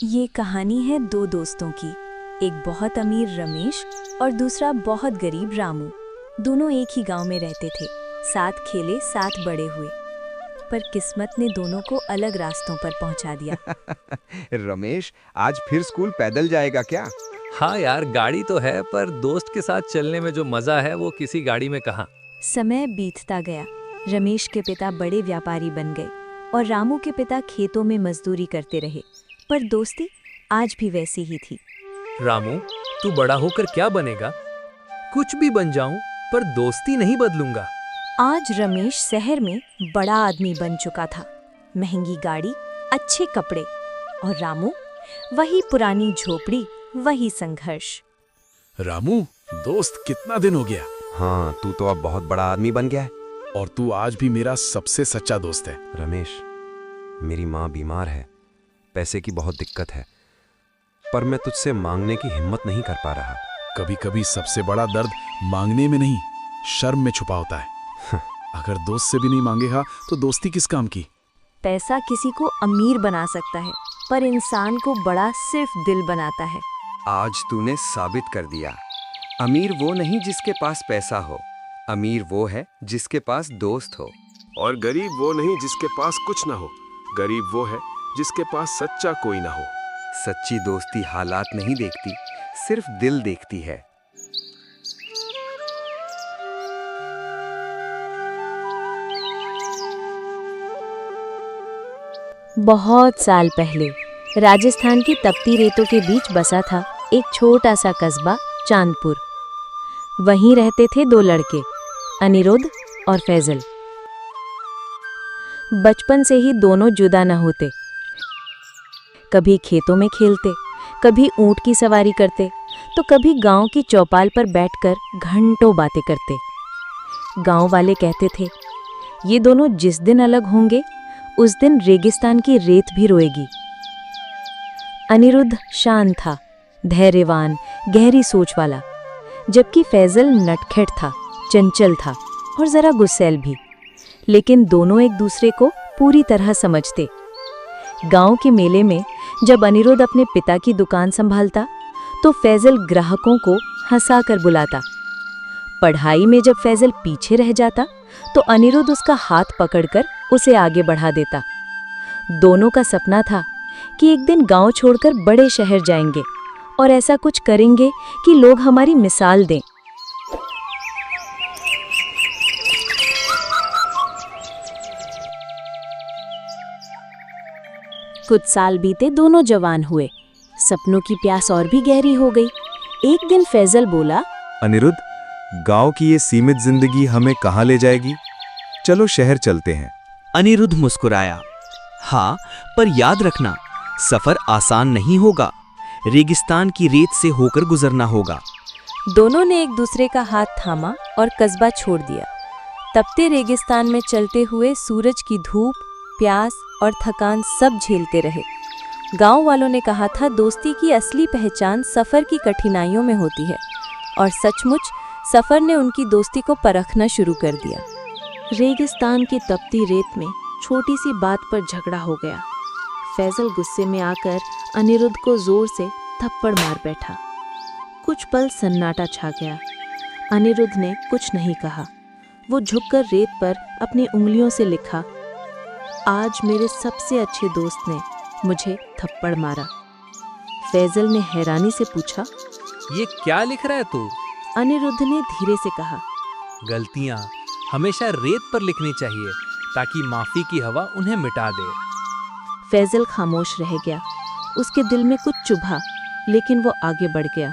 ये कहानी है दो दोस्तों की। एक बहुत अमीर रमेश और दूसरा बहुत गरीब रामू। दोनों एक ही गांव में रहते थे, साथ खेले साथ बड़े हुए। पर किस्मत ने दोनों को अलग रास्तों पर पहुंचा दिया। रमेश, आज फिर स्कूल पैदल जाएगा क्या? हाँ यार, गाड़ी तो है पर दोस्त के साथ चलने में जो मजा है वो किसी गाड़ी में कहाँ। समय बीतता गया। रमेश के पिता बड़े व्यापारी बन गए और रामू के पिता खेतों में मजदूरी करते रहे, पर दोस्ती आज भी वैसी ही थी। रामू, तू बड़ा होकर क्या बनेगा? कुछ भी बन जाऊं पर दोस्ती नहीं बदलूंगा। आज रमेश शहर में बड़ा आदमी बन चुका था। महंगी गाड़ी, अच्छे कपड़े, और रामू वही पुरानी झोपड़ी, वही संघर्ष। रामू, दोस्त कितना दिन हो गया। हाँ, तू तो अब बहुत बड़ा आदमी बन गया है। और तू आज भी मेरा सबसे सच्चा दोस्त है। रमेश, मेरी माँ बीमार है, पैसे की बहुत दिक्कत है, पर मैं तुझसे मांगने की हिम्मत नहीं कर पा रहा। कभी कभी सबसे बड़ा दर्द मांगने में नहीं, शर्म में छुपा होता है। अगर दोस्त से भी नहीं मांगेगा तो दोस्ती किस काम की। पैसा किसी को अमीर बना सकता है, पर इंसान को बड़ा सिर्फ दिल बनाता है। आज तूने साबित कर दिया, अमीर वो नहीं जिसके पास पैसा हो, अमीर वो है जिसके पास दोस्त हो। और गरीब वो नहीं जिसके पास कुछ ना हो, गरीब वो है जिसके पास सच्चा कोई ना हो। सच्ची दोस्ती हालात नहीं देखती, सिर्फ दिल देखती है। बहुत साल पहले राजस्थान की तपती रेतों के बीच बसा था एक छोटा सा कस्बा चांदपुर। वहीं रहते थे दो लड़के, अनिरुद्ध और फैजल। बचपन से ही दोनों जुदा न होते। कभी खेतों में खेलते, कभी ऊंट की सवारी करते, तो कभी गांव की चौपाल पर बैठकर घंटों बातें करते। गांव वाले कहते थे, ये दोनों जिस दिन अलग होंगे उस दिन रेगिस्तान की रेत भी रोएगी। अनिरुद्ध शांत था, धैर्यवान, गहरी सोच वाला, जबकि फैजल नटखट था, चंचल था और जरा गुस्सैल भी। लेकिन दोनों एक दूसरे को पूरी तरह समझते। गांव के मेले में जब अनिरुद्ध अपने पिता की दुकान संभालता, तो फैजल ग्राहकों को हंसाकर बुलाता। पढ़ाई में जब फैजल पीछे रह जाता, तो अनिरुद्ध उसका हाथ पकड़कर उसे आगे बढ़ा देता। दोनों का सपना था कि एक दिन गांव छोड़कर बड़े शहर जाएंगे और ऐसा कुछ करेंगे कि लोग हमारी मिसाल दें। कुछ साल बीते, दोनों जवान हुए। सपनों की प्यास और भी गहरी हो गई। एक दिन फैजल बोला, अनिरुद्ध, गांव की ये सीमित जिंदगी हमें कहाँ ले जाएगी? चलो शहर चलते हैं। अनिरुद्ध मुस्कुराया, हाँ, पर याद रखना, सफर आसान नहीं होगा। रेगिस्तान की रेत से होकर गुजरना होगा। दोनों ने एक दूसरे का हाथ थामा और कस्बा छोड़ दिया। तपते रेगिस्तान में चलते हुए सूरज की धूप, प्यास और थकान सब झेलते रहे। गांव वालों ने कहा था, दोस्ती की असली पहचान सफर की कठिनाइयों में होती है, और सचमुच सफर ने उनकी दोस्ती को परखना शुरू कर दिया। रेगिस्तान की तपती रेत में छोटी सी बात पर झगड़ा हो गया। फैजल गुस्से में आकर अनिरुद्ध को जोर से थप्पड़ मार बैठा। कुछ पल सन्नाटा छा गया। अनिरुद्ध ने कुछ नहीं कहा। वो झुककर रेत पर अपनी उंगलियों से लिखा, आज मेरे सबसे अच्छे दोस्त ने मुझे थप्पड़ मारा। फैजल ने हैरानी से पूछा, ये क्या लिख रहा है तू? अनिरुद्ध ने धीरे से कहा, गलतियां हमेशा रेत पर लिखनी चाहिए ताकि माफी की हवा उन्हें मिटा दे। फैजल खामोश रह गया। उसके दिल में कुछ चुभा, लेकिन वो आगे बढ़ गया।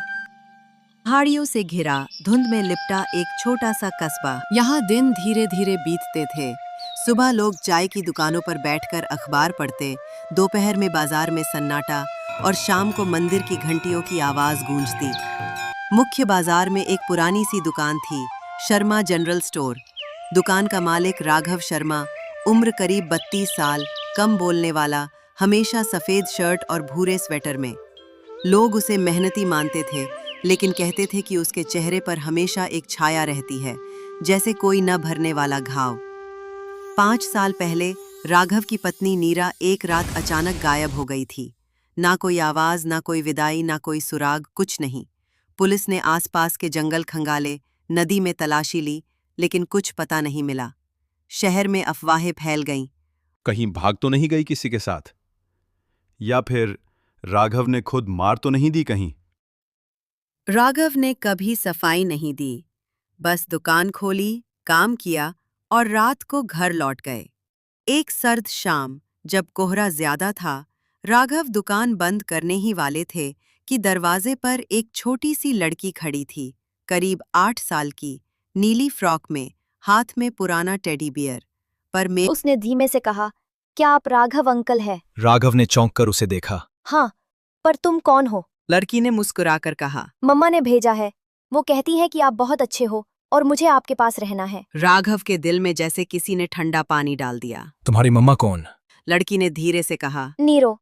पहाड़ियों से घिरा, धुंध में लिपटा एक छोटा सा कस्बा। यहाँ दिन धीरे धीरे बीतते थे। सुबह लोग चाय की दुकानों पर बैठकर अखबार पढ़ते, दोपहर में बाजार में सन्नाटा, और शाम को मंदिर की घंटियों की आवाज गूंजती। मुख्य बाजार में एक पुरानी सी दुकान थी, शर्मा जनरल स्टोर। दुकान का मालिक राघव शर्मा, उम्र करीब 32 साल, कम बोलने वाला, हमेशा सफेद शर्ट और भूरे स्वेटर में। लोग उसे मेहनती मानते थे, लेकिन कहते थे कि उसके चेहरे पर हमेशा एक छाया रहती है, जैसे कोई न भरने वाला घाव। 5 साल पहले राघव की पत्नी नीरा एक रात अचानक गायब हो गई थी। ना कोई आवाज, ना कोई विदाई, ना कोई सुराग, कुछ नहीं। पुलिस ने आसपास के जंगल खंगाले, नदी में तलाशी ली, लेकिन कुछ पता नहीं मिला। शहर में अफवाहें फैल गईं। कहीं भाग तो नहीं गई किसी के साथ? या फिर राघव ने खुद मार तो नहीं दी कहीं? राघव ने कभी सफाई नहीं दी, बस दुकान खोली, काम किया और रात को घर लौट गए। एक सर्द शाम, जब कोहरा ज्यादा था, राघव दुकान बंद करने ही वाले थे कि दरवाजे पर एक छोटी सी लड़की खड़ी थी, करीब 8 साल की, नीली फ्रॉक में, हाथ में पुराना टेडी बियर। पर उसने धीमे से कहा, क्या आप राघव अंकल हैं? राघव ने चौंक कर उसे देखा। हाँ, पर तुम कौन हो? लड़की ने मुस्कुराकर कहा, मम्मा ने भेजा है। वो कहती है कि आप बहुत अच्छे हो और मुझे आपके पास रहना है। राघव के दिल में जैसे किसी ने ठंडा पानी डाल दिया। तुम्हारी मम्मा कौन? लड़की ने धीरे से कहा, नीरो,